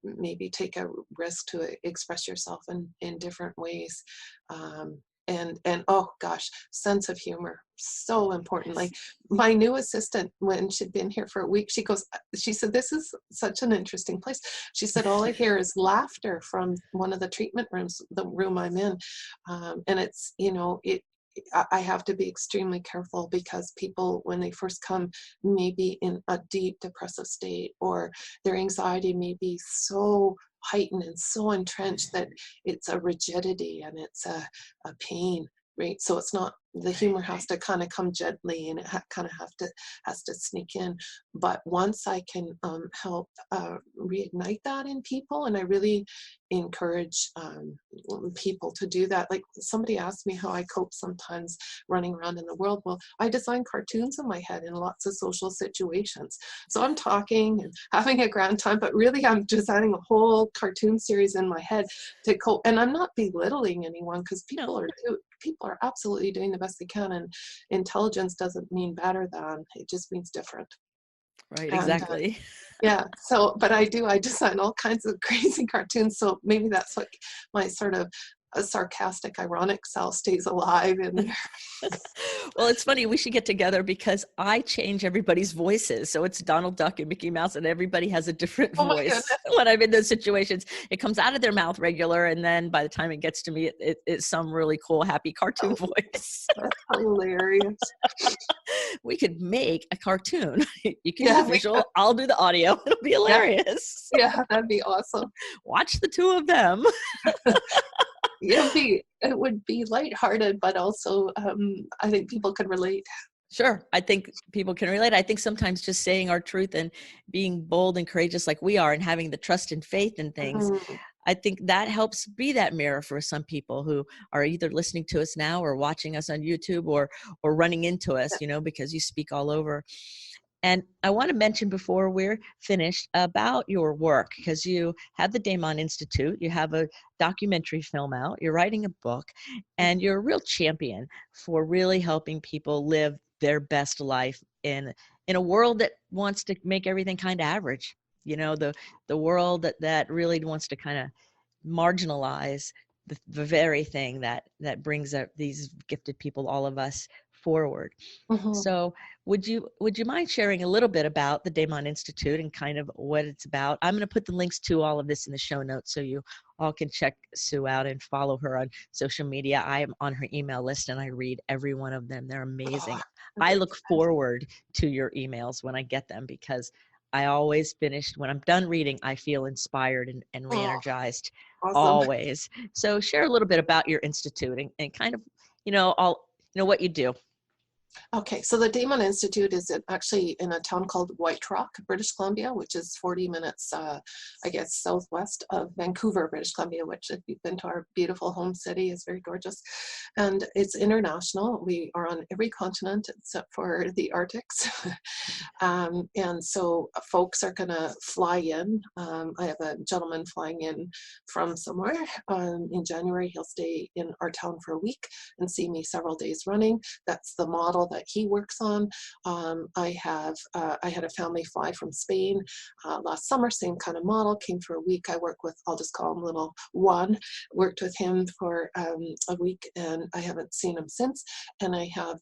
maybe take a risk to express yourself in different ways. And oh gosh, sense of humor, so important. Like my new assistant, when she'd been here for a week, she said, this is such an interesting place. She said, all I hear is laughter from one of the treatment rooms, the room I'm in. And it's, I have to be extremely careful, because people, when they first come, may be in a deep depressive state, or their anxiety may be so heightened and so entrenched that it's a rigidity and it's a pain, right? So it's not the humor has to kind of come gently, and it kind of has to sneak in. But once I can help reignite that in people, and I really encourage people to do that. Like somebody asked me how I cope sometimes running around in the world. Well, I design cartoons in my head in lots of social situations. So I'm talking and having a grand time, but really I'm designing a whole cartoon series in my head to cope. And I'm not belittling anyone, because people are absolutely doing the best they can, and intelligence doesn't mean better than, it just means different. Right, And exactly. yeah, so, but I design all kinds of crazy cartoons, so maybe that's what my sort of a sarcastic, ironic self stays alive in there. Well, it's funny. We should get together because I change everybody's voices. So it's Donald Duck and Mickey Mouse, and everybody has a different Oh my goodness. voice when I'm in those situations. It comes out of their mouth regular, and then by the time it gets to me, it's some really cool, happy cartoon voice. That's hilarious. We could make a cartoon. You can do Yeah, the visual. I'll do the audio. It'll be hilarious. yeah, that'd be awesome. Watch the two of them. It would be lighthearted, but also I think people could relate. Sure. I think people can relate. I think sometimes just saying our truth and being bold and courageous like we are, and having the trust and faith in things, Mhm. I think that helps be that mirror for some people who are either listening to us now or watching us on YouTube, or running into us, because you speak all over. And I want to mention before we're finished about your work, because you have the Damon Institute, you have a documentary film out, you're writing a book, and you're a real champion for really helping people live their best life in a world that wants to make everything kind of average. The world that really wants to kind of marginalize the very thing that brings up these gifted people, all of us, forward. Mhm. So would you mind sharing a little bit about the Damon Institute and kind of what it's about? I'm going to put the links to all of this in the show notes so you all can check Sue out and follow her on social media. I am on her email list and I read every one of them. They're amazing. I look forward to your emails when I get them, because I always when I'm done reading, I feel inspired and Oh, re-energized awesome. always. So share a little bit about your institute and kind of, what you do. Okay, so the Damon Institute is actually in a town called White Rock, British Columbia, which is 40 minutes, I guess, southwest of Vancouver, British Columbia, which, if you've been to our beautiful home city, is very gorgeous. And it's international. We are on every continent except for the Arctics. And so folks are going to fly in. I have a gentleman flying in from somewhere in January. He'll stay in our town for a week and see me several days running. That's the model that he works on. I had a family fly from Spain last summer, same kind of model, came for a week. I work with, I'll just call him little Juan, worked with him for a week, and I haven't seen him since. And I have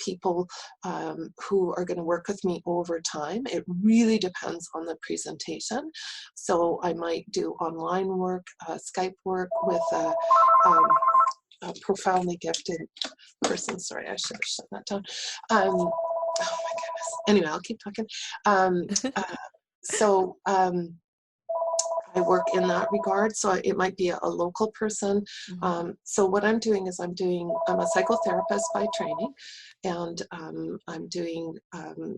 people who are going to work with me over time. It really depends on the presentation. So I might do online work, Skype work with a profoundly gifted person. Sorry, I should have shut that down. Oh my goodness. Anyway, I'll keep talking. So I work in that regard. So it might be a local person. So what I'm doing is I'm a psychotherapist by training, and I'm doing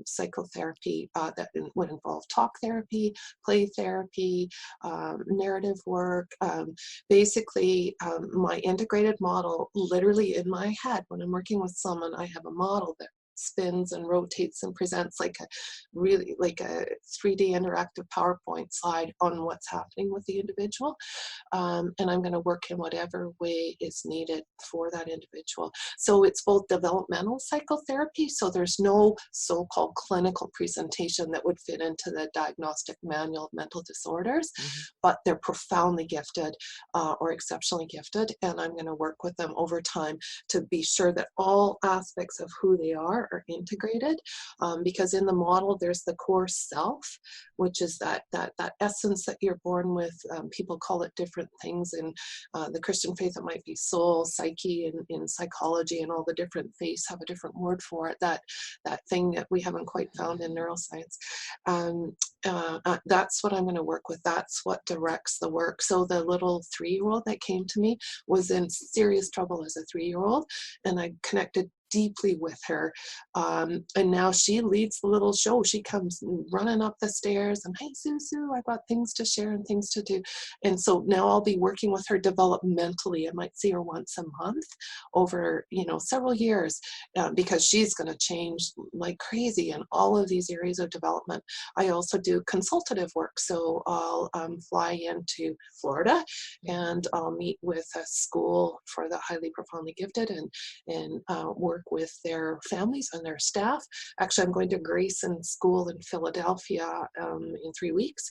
psychotherapy that would involve talk therapy, play therapy, narrative work. Basically, my integrated model, literally in my head, when I'm working with someone, I have a model that spins and rotates and presents like a 3D interactive PowerPoint slide on what's happening with the individual. And I'm going to work in whatever way is needed for that individual. So it's both developmental psychotherapy, so there's no so-called clinical presentation that would fit into the diagnostic manual of mental disorders, but they're profoundly gifted or exceptionally gifted, and I'm going to work with them over time to be sure that all aspects of who they are are integrated, because in the model there's the core self, which is that essence that you're born with. People call it different things in the Christian faith. It might be soul, psyche, and in psychology, and all the different faiths have a different word for it. That thing that we haven't quite found in neuroscience. That's what I'm going to work with. That's what directs the work. So the little 3-year-old that came to me was in serious trouble as a 3-year-old, and I connected deeply with her, and now she leads the little show. She comes running up the stairs and, hey Susu, I've got things to share and things to do. And so now I'll be working with her developmentally. I might see her once a month over several years, because she's going to change like crazy in all of these areas of development. I also do consultative work, so I'll fly into Florida and I'll meet with a school for the highly profoundly gifted and work with their families and their staff. Actually, I'm going to Grayson School in Philadelphia in 3 weeks,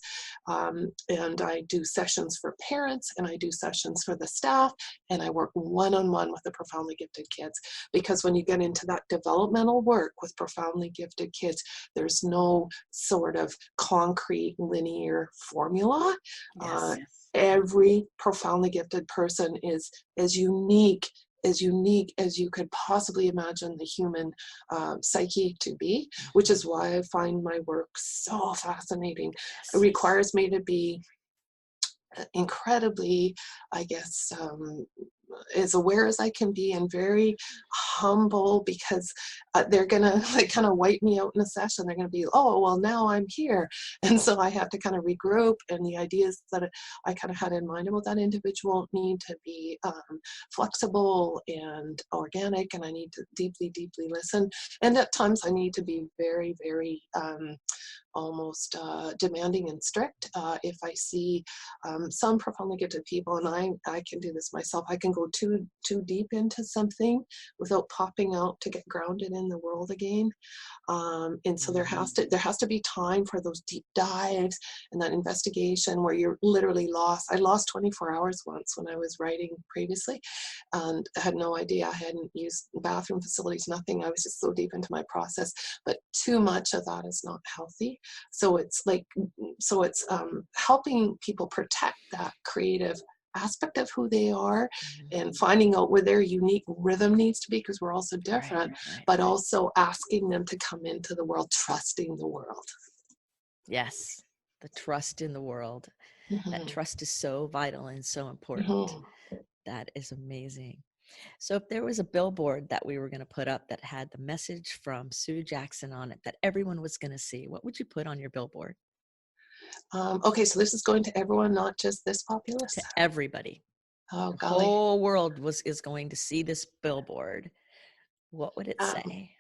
and I do sessions for parents and I do sessions for the staff, and I work one-on-one with the profoundly gifted kids, because when you get into that developmental work with profoundly gifted kids, there's no sort of concrete linear formula. Yes. Every profoundly gifted person is as unique as you could possibly imagine the human psyche to be, which is why I find my work so fascinating. It requires me to be incredibly, I guess, as aware as I can be, and very humble, because they're gonna like kind of wipe me out in a session. They're gonna be, oh well, now I'm here, and so I have to kind of regroup. And the ideas that I kind of had in mind about that individual need to be flexible and organic, and I need to deeply listen. And at times I need to be very almost demanding and strict. If I see some profoundly gifted people, and I can do this myself, I can go too deep into something without popping out to get grounded in the world again. And so there has to be time for those deep dives and that investigation where you're literally lost. I lost 24 hours once when I was writing previously, and I had no idea. I hadn't used bathroom facilities, nothing. I was just so deep into my process. But too much of that is not healthy. So it's helping people protect that creative aspect of who they are, and finding out where their unique rhythm needs to be, because we're all so different, but also asking them to come into the world, trusting the world. Yes, the trust in the world. That trust is so vital and so important. That is amazing. So if there was a billboard that we were going to put up that had the message from Sue Jackson on it that everyone was going to see, what would you put on your billboard? Okay, so this is going to everyone, not just this populace? To everybody. Oh, the golly. whole world is going to see this billboard. What would it say?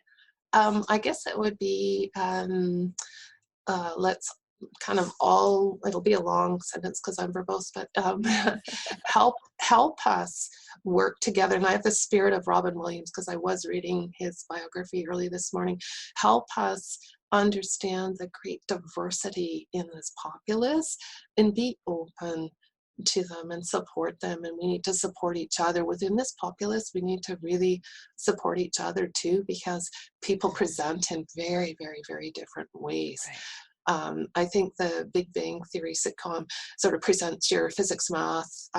I guess it would be, let's kind of all, it'll be a long sentence because I'm verbose, but help us work together. And I have the spirit of Robin Williams, because I was reading his biography early this morning. Help us understand the great diversity in this populace and be open to them and support them. And we need to support each other within this populace. We need to really support each other too, because people present in very different ways. Right. I think the Big Bang Theory sitcom sort of presents your physics, math,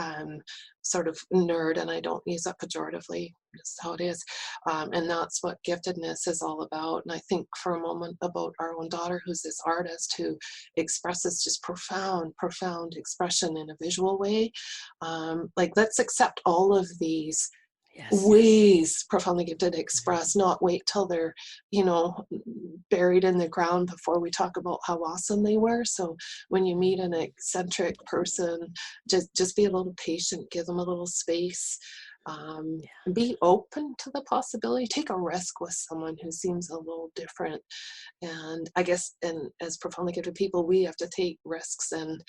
sort of nerd, and I don't use that pejoratively, that's how it is. And that's what giftedness is all about. And I think for a moment about our own daughter, who's this artist who expresses just profound expression in a visual way. Like, let's accept all of these ways profoundly gifted express, not wait till they're buried in the ground before we talk about how awesome they were. So when you meet an eccentric person, just be a little patient, give them a little space, be open to the possibility, take a risk with someone who seems a little different. And I guess, and as profoundly gifted people, we have to take risks and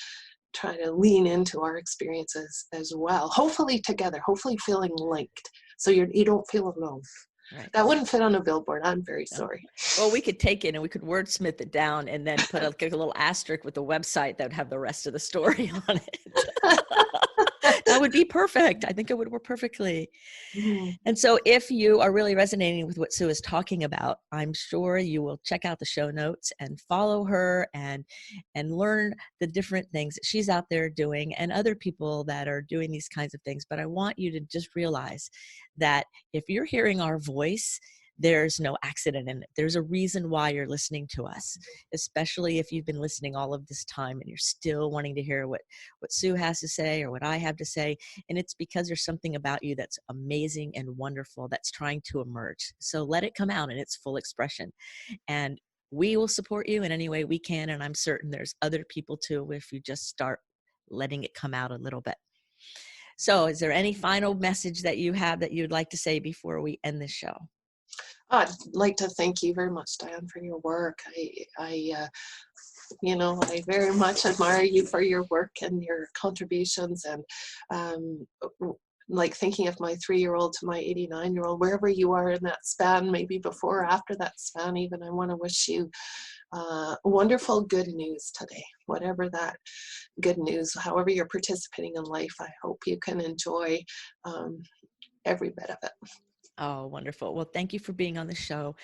try to lean into our experiences as well, hopefully together, hopefully feeling linked, so you don't feel alone. Right. That wouldn't fit on a billboard. I'm very sorry. Well, we could take it and we could wordsmith it down and then put a little asterisk with the website that would have the rest of the story on it. Now that would be perfect. I think it would work perfectly. Mhm. And so if you are really resonating with what Sue is talking about, I'm sure you will check out the show notes and follow her and learn the different things that she's out there doing and other people that are doing these kinds of things. But I want you to just realize that if you're hearing our voice, there's no accident in it. There's a reason why you're listening to us, especially if you've been listening all of this time and you're still wanting to hear what Sue has to say or what I have to say. And it's because there's something about you that's amazing and wonderful that's trying to emerge. So let it come out in its full expression. And we will support you in any way we can. And I'm certain there's other people too, if you just start letting it come out a little bit. So is there any final message that you have that you'd like to say before we end this show? I'd like to thank you very much, Dianne, for your work. I very much admire you for your work and your contributions, and like thinking of my 3-year-old to my 89-year-old, wherever you are in that span, maybe before or after that span even, I want to wish you wonderful good news today, whatever that good news, however you're participating in life. I hope you can enjoy every bit of it. Oh, wonderful. Well, thank you for being on the show.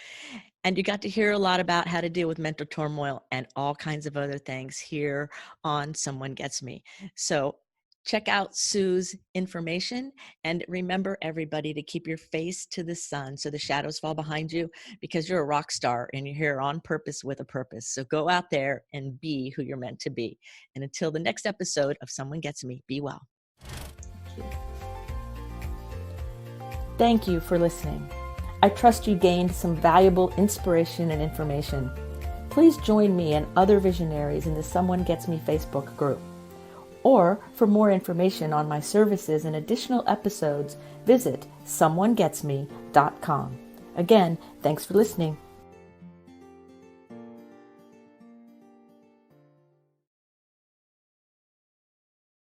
And you got to hear a lot about how to deal with mental turmoil and all kinds of other things here on Someone Gets Me. So check out Sue's information, and remember, everybody, to keep your face to the sun so the shadows fall behind you, because you're a rock star and you're here on purpose with a purpose. So go out there and be who you're meant to be. And until the next episode of Someone Gets Me, be well. Thank you for listening. I trust you gained some valuable inspiration and information. Please join me and other visionaries in the Someone Gets Me Facebook group. Or for more information on my services and additional episode's, visit someonegetsme.com. Again, thanks for listening.